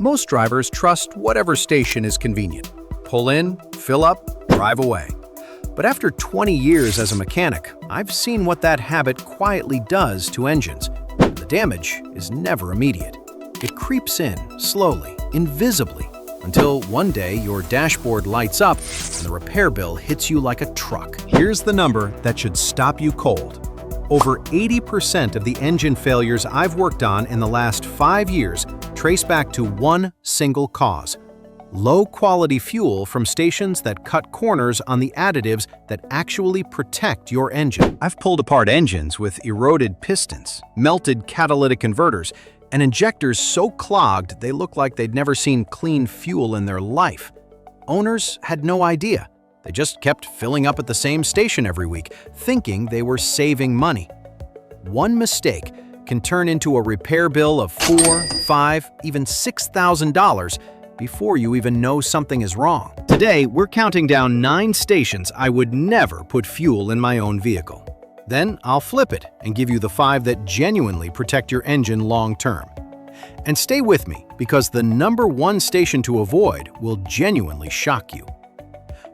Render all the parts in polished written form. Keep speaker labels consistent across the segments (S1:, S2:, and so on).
S1: Most drivers trust whatever station is convenient. Pull in, fill up, drive away. But after 20 years as a mechanic, I've seen what that habit quietly does to engines. The damage is never immediate. It creeps in, slowly, invisibly, until one day your dashboard lights up and the repair bill hits you like a truck. Here's the number that should stop you cold. Over 80% of the engine failures I've worked on in the last 5 years trace back to one single cause: low-quality fuel from stations that cut corners on the additives that actually protect your engine. I've pulled apart engines with eroded pistons, melted catalytic converters, and injectors so clogged they look like they'd never seen clean fuel in their life. Owners had no idea. They just kept filling up at the same station every week, thinking they were saving money. One mistake can turn into a repair bill of $4,000, $5,000, even $6,000 before you even know something is wrong. Today, we're counting down 9 stations I would never put fuel in my own vehicle. Then I'll flip it and give you the 5 that genuinely protect your engine long-term. And stay with me, because the #1 station to avoid will genuinely shock you.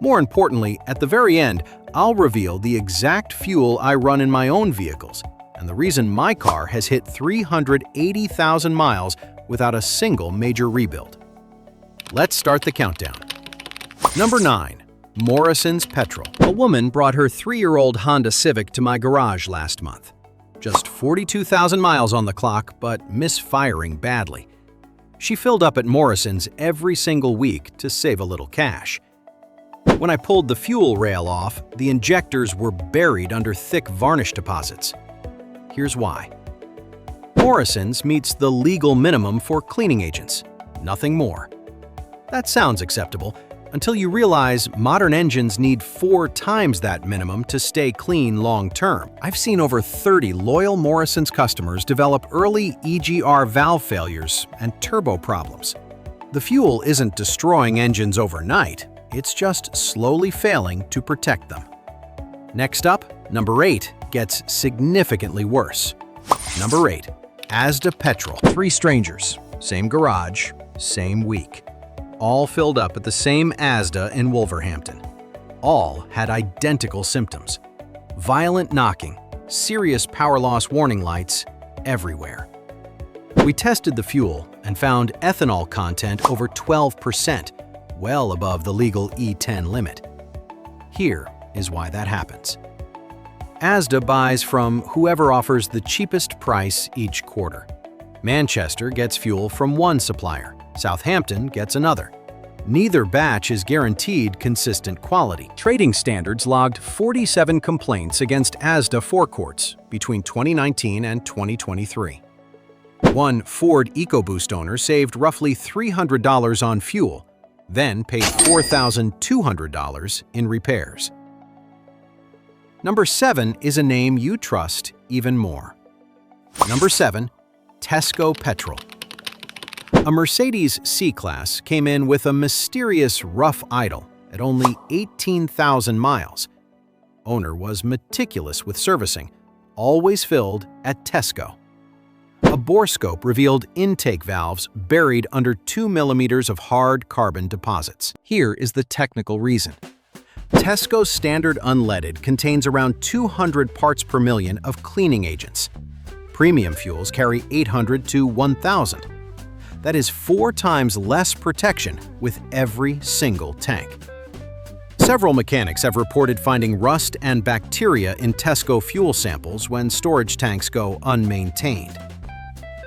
S1: More importantly, at the very end, I'll reveal the exact fuel I run in my own vehicles and the reason my car has hit 380,000 miles without a single major rebuild. Let's start the countdown. Number 9. Morrison's Petrol. A woman brought her 3-year-old Honda Civic to my garage last month. Just 42,000 miles on the clock, but misfiring badly. She filled up at Morrison's every single week to save a little cash. When I pulled the fuel rail off, the injectors were buried under thick varnish deposits. Here's why. Morrison's meets the legal minimum for cleaning agents, nothing more. That sounds acceptable, until you realize modern engines need 4 times that minimum to stay clean long-term. I've seen over 30 loyal Morrison's customers develop early EGR valve failures and turbo problems. The fuel isn't destroying engines overnight, it's just slowly failing to protect them. Next up, number 8 gets significantly worse. Number 8. Asda Petrol. 3 strangers, same garage, same week. All filled up at the same Asda in Wolverhampton. All had identical symptoms. Violent knocking, serious power loss warning lights everywhere. We tested the fuel and found ethanol content over 12%, well above the legal E10 limit. Here is why that happens. Asda buys from whoever offers the cheapest price each quarter. Manchester gets fuel from one supplier. Southampton gets another. Neither batch is guaranteed consistent quality. Trading Standards logged 47 complaints against Asda forecourts between 2019 and 2023. One Ford EcoBoost owner saved roughly $300 on fuel, then paid $4,200 in repairs. Number 7 is a name you trust even more. Number 7. Tesco Petrol. A Mercedes C-Class came in with a mysterious rough idle at only 18,000 miles. Owner was meticulous with servicing, always filled at Tesco. A borescope revealed intake valves buried under 2 millimeters of hard carbon deposits. Here is the technical reason. Tesco's standard unleaded contains around 200 parts per million of cleaning agents. Premium fuels carry 800 to 1,000. That is 4 times less protection with every single tank. Several mechanics have reported finding rust and bacteria in Tesco fuel samples when storage tanks go unmaintained.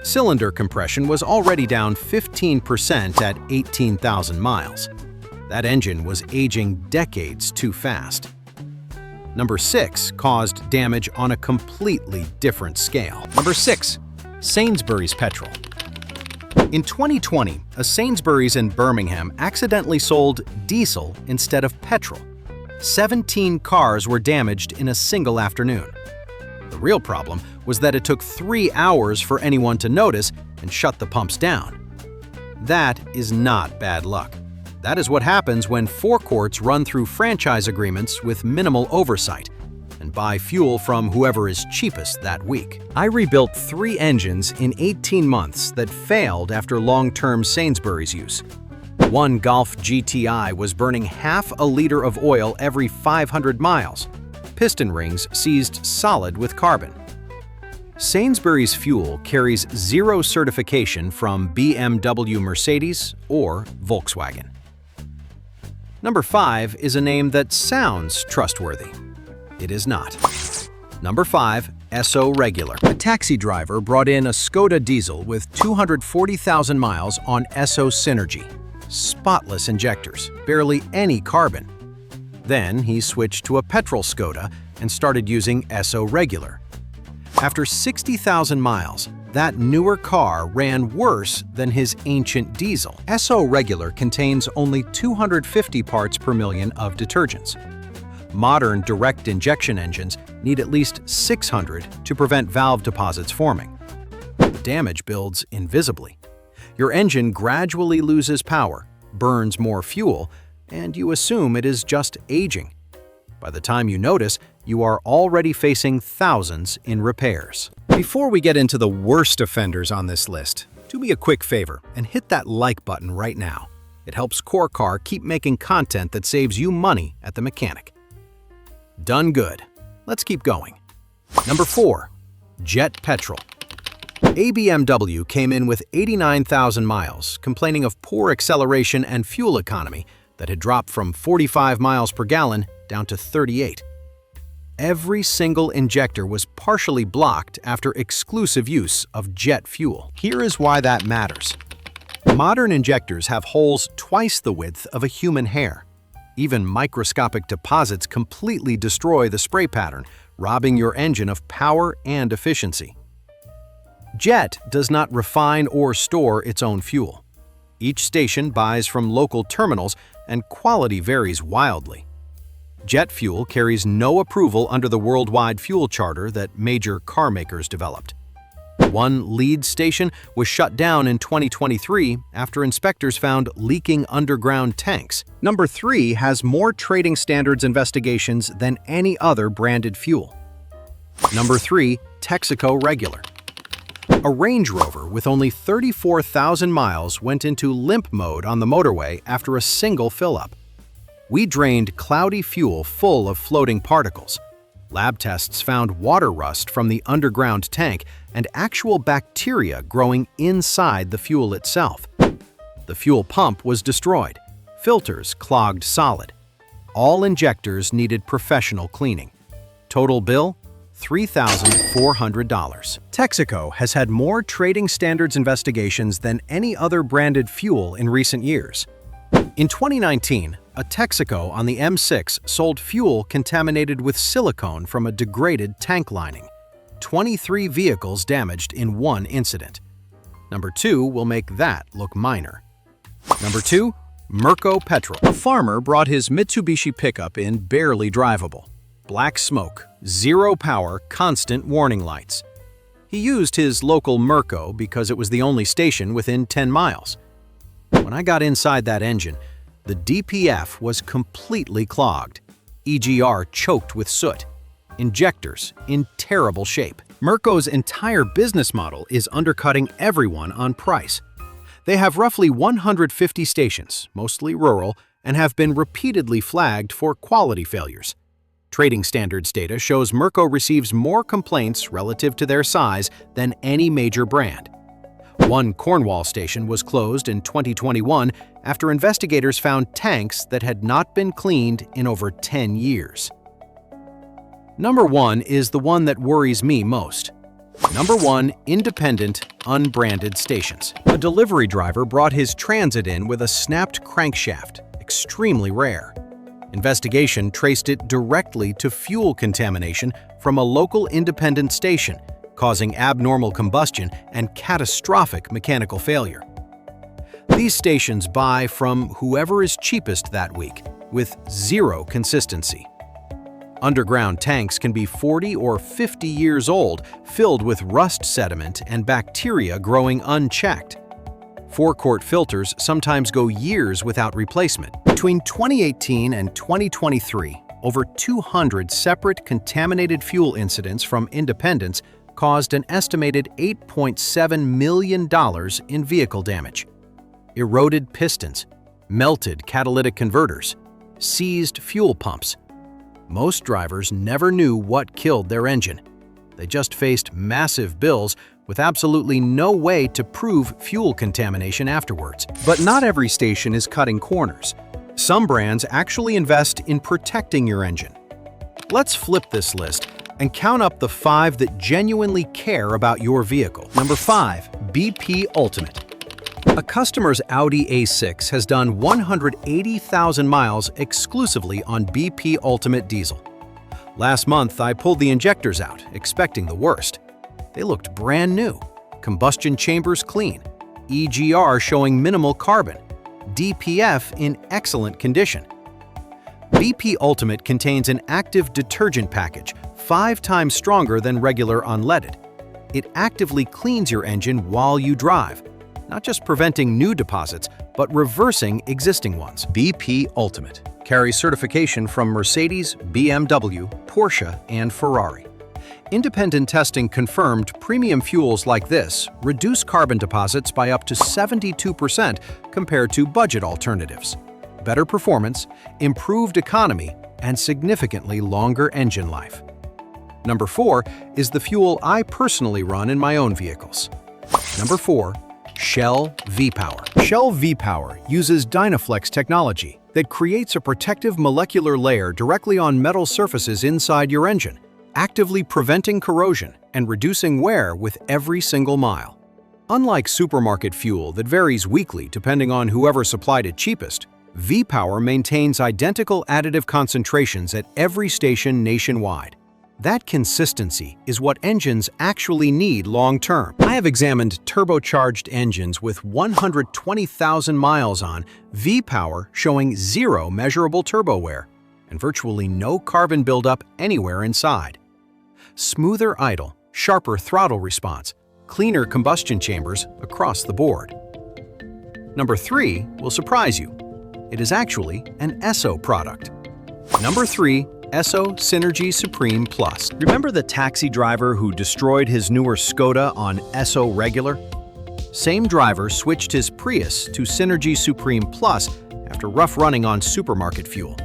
S1: Cylinder compression was already down 15% at 18,000 miles. That engine was aging decades too fast. Number 6 caused damage on a completely different scale. Number 6. Sainsbury's Petrol. In 2020, a Sainsbury's in Birmingham accidentally sold diesel instead of petrol. 17 cars were damaged in a single afternoon. The real problem was that it took 3 hours for anyone to notice and shut the pumps down. That is not bad luck. That is what happens when forecourts run through franchise agreements with minimal oversight. and buy fuel from whoever is cheapest that week. I rebuilt 3 engines in 18 months that failed after long-term Sainsbury's use. One Golf GTI was burning half a liter of oil every 500 miles. Piston rings seized solid with carbon. Sainsbury's fuel carries 0 certification from BMW, Mercedes, or Volkswagen. Number 5 is a name that sounds trustworthy. It is not. Number 5, Esso Regular. A taxi driver brought in a Skoda diesel with 240,000 miles on Esso Synergy. Spotless injectors, barely any carbon. Then he switched to a Petrol Skoda and started using Esso Regular. After 60,000 miles, that newer car ran worse than his ancient diesel. Esso Regular contains only 250 parts per million of detergents. Modern direct injection engines need at least 600 to prevent valve deposits forming. Damage builds invisibly. Your engine gradually loses power, burns more fuel, and you assume it is just aging. By the time you notice, you are already facing thousands in repairs. Before we get into the worst offenders on this list, do me a quick favor and hit that like button right now. It helps Core Car keep making content that saves you money at the mechanic. Done good. Let's keep going. Number 4, Jet Petrol. A BMW came in with 89,000 miles, complaining of poor acceleration and fuel economy that had dropped from 45 miles per gallon down to 38. Every single injector was partially blocked after exclusive use of jet fuel. Here is why that matters. Modern injectors have holes twice the width of a human hair. Even microscopic deposits completely destroy the spray pattern, robbing your engine of power and efficiency. Jet does not refine or store its own fuel. Each station buys from local terminals, and quality varies wildly. Jet fuel carries no approval under the worldwide fuel charter that major car makers developed. One lead station was shut down in 2023 after inspectors found leaking underground tanks. Number 3 has more trading standards investigations than any other branded fuel. Number 3, Texaco Regular. A Range Rover with only 34,000 miles went into limp mode on the motorway after a single fill-up. We drained cloudy fuel full of floating particles. Lab tests found water rust from the underground tank and actual bacteria growing inside the fuel itself. The fuel pump was destroyed. Filters clogged solid. All injectors needed professional cleaning. Total bill, $3,400. Texaco has had more trading standards investigations than any other branded fuel in recent years. In 2019, a Texaco on the M6 sold fuel contaminated with silicone from a degraded tank lining. 23 vehicles damaged in one incident. Number 2 will make that look minor. Number 2, Mirko Petrol. A farmer brought his Mitsubishi pickup in barely drivable. Black smoke, 0 power, constant warning lights. He used his local Mirko because it was the only station within 10 miles. When I got inside that engine, the DPF was completely clogged, EGR choked with soot, injectors in terrible shape. Mirko's entire business model is undercutting everyone on price. They have roughly 150 stations, mostly rural, and have been repeatedly flagged for quality failures. Trading standards data shows Mirko receives more complaints relative to their size than any major brand. One Cornwall station was closed in 2021 after investigators found tanks that had not been cleaned in over 10 years. Number 1 is the one that worries me most. Number 1, independent, unbranded stations. A delivery driver brought his transit in with a snapped crankshaft, extremely rare. Investigation traced it directly to fuel contamination from a local independent station, causing abnormal combustion and catastrophic mechanical failure. These stations buy from whoever is cheapest that week, with 0 consistency. Underground tanks can be 40 or 50 years old, filled with rust sediment and bacteria growing unchecked. Forecourt filters sometimes go years without replacement. Between 2018 and 2023, over 200 separate contaminated fuel incidents from independents caused an estimated $8.7 million in vehicle damage. Eroded pistons, melted catalytic converters, seized fuel pumps. Most drivers never knew what killed their engine. They just faced massive bills with absolutely no way to prove fuel contamination afterwards. But not every station is cutting corners. Some brands actually invest in protecting your engine. Let's flip this list and count up the 5 that genuinely care about your vehicle. Number 5. BP Ultimate. A customer's Audi A6 has done 180,000 miles exclusively on BP Ultimate Diesel. Last month, I pulled the injectors out, expecting the worst. They looked brand new, combustion chambers clean, EGR showing minimal carbon, DPF in excellent condition. BP Ultimate contains an active detergent package 5 times stronger than regular unleaded. It actively cleans your engine while you drive, not just preventing new deposits, but reversing existing ones. BP Ultimate carries certification from Mercedes, BMW, Porsche, and Ferrari. Independent testing confirmed premium fuels like this reduce carbon deposits by up to 72% compared to budget alternatives. Better performance, improved economy, and significantly longer engine life. Number 4 is the fuel I personally run in my own vehicles. Number 4. Shell V-Power. Shell V-Power uses Dynaflex technology that creates a protective molecular layer directly on metal surfaces inside your engine, actively preventing corrosion and reducing wear with every single mile. Unlike supermarket fuel that varies weekly depending on whoever supplied it cheapest, V-Power maintains identical additive concentrations at every station nationwide. That consistency is what engines actually need long-term. I have examined turbocharged engines with 120,000 miles on V-Power showing 0 measurable turbo wear and virtually no carbon buildup anywhere inside. Smoother idle, sharper throttle response, cleaner combustion chambers across the board. Number 3 will surprise you. It is actually an Esso product. Number 3. Esso Synergy Supreme Plus. Remember the taxi driver who destroyed his newer Skoda on Esso Regular? Same driver switched his Prius to Synergy Supreme Plus after rough running on supermarket fuel.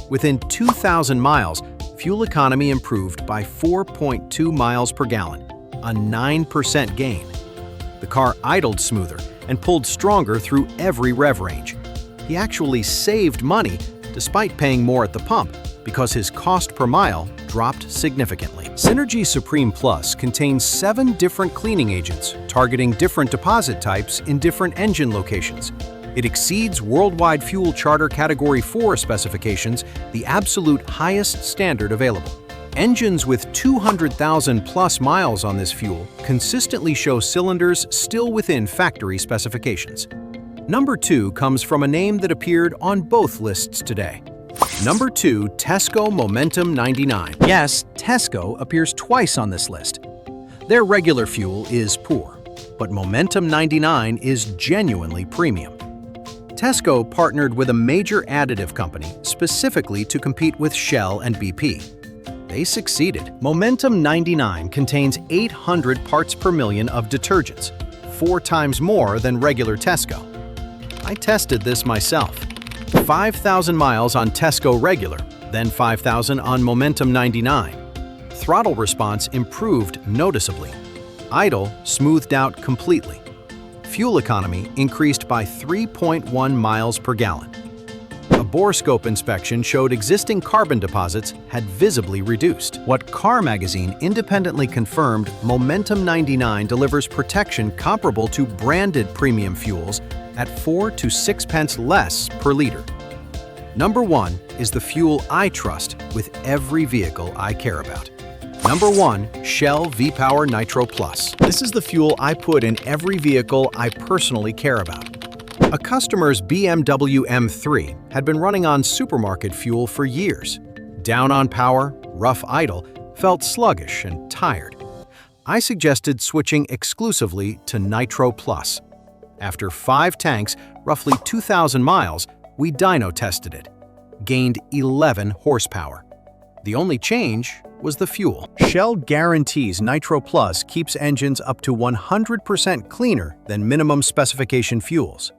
S1: Within 2,000 miles, fuel economy improved by 4.2 miles per gallon, a 9% gain. The car idled smoother and pulled stronger through every rev range. He actually saved money despite paying more at the pump, because his cost per mile dropped significantly. Synergy Supreme Plus contains 7 different cleaning agents targeting different deposit types in different engine locations. It exceeds worldwide fuel charter Category 4 specifications, the absolute highest standard available. Engines with 200,000 plus miles on this fuel consistently show cylinders still within factory specifications. Number 2 comes from a name that appeared on both lists today. Number 2, Tesco Momentum 99. Yes, Tesco appears twice on this list. Their regular fuel is poor, but Momentum 99 is genuinely premium. Tesco partnered with a major additive company specifically to compete with Shell and BP. They succeeded. Momentum 99 contains 800 parts per million of detergents, 4 times more than regular Tesco. I tested this myself. 5,000 miles on Tesco Regular, then 5,000 on Momentum 99. Throttle response improved noticeably. Idle smoothed out completely. Fuel economy increased by 3.1 miles per gallon. A bore scope inspection showed existing carbon deposits had visibly reduced. What Car Magazine independently confirmed, Momentum 99 delivers protection comparable to branded premium fuels at 4 to 6 pence less per liter. Number 1 is the fuel I trust with every vehicle I care about. Number 1, Shell V-Power Nitro Plus. This is the fuel I put in every vehicle I personally care about. A customer's BMW M3 had been running on supermarket fuel for years. Down on power, rough idle, felt sluggish and tired. I suggested switching exclusively to Nitro Plus. After 5 tanks, roughly 2,000 miles, we dyno tested it. Gained 11 horsepower. The only change was the fuel. Shell guarantees Nitro Plus keeps engines up to 100% cleaner than minimum specification fuels.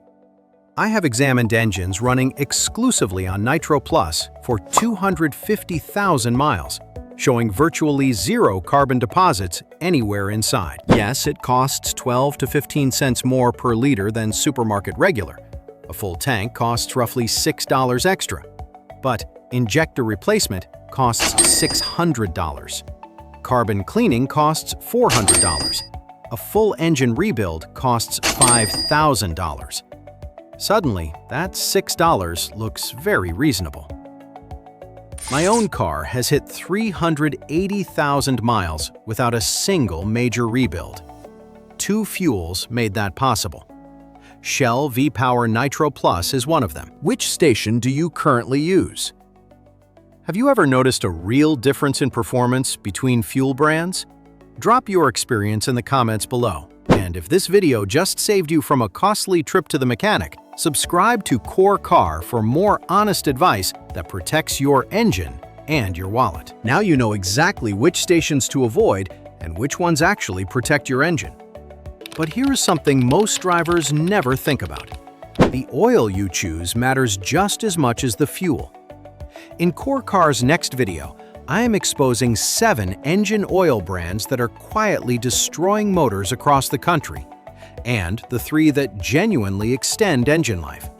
S1: I have examined engines running exclusively on Nitro Plus for 250,000 miles, showing virtually zero carbon deposits anywhere inside. Yes, it costs 12 to 15 cents more per liter than supermarket regular. A full tank costs roughly $6 extra. But injector replacement costs $600. Carbon cleaning costs $400. A full engine rebuild costs $5,000. Suddenly, that $6 looks very reasonable. My own car has hit 380,000 miles without a single major rebuild. 2 fuels made that possible. Shell V-Power Nitro Plus is one of them. Which station do you currently use? Have you ever noticed a real difference in performance between fuel brands? Drop your experience in the comments below. And if this video just saved you from a costly trip to the mechanic, subscribe to Core Car for more honest advice that protects your engine and your wallet. Now you know exactly which stations to avoid and which ones actually protect your engine. But here is something most drivers never think about. The oil you choose matters just as much as the fuel. In Core Car's next video, I am exposing 7 engine oil brands that are quietly destroying motors across the country, and the 3 that genuinely extend engine life.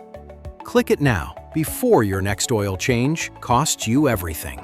S1: Click it now before your next oil change costs you everything.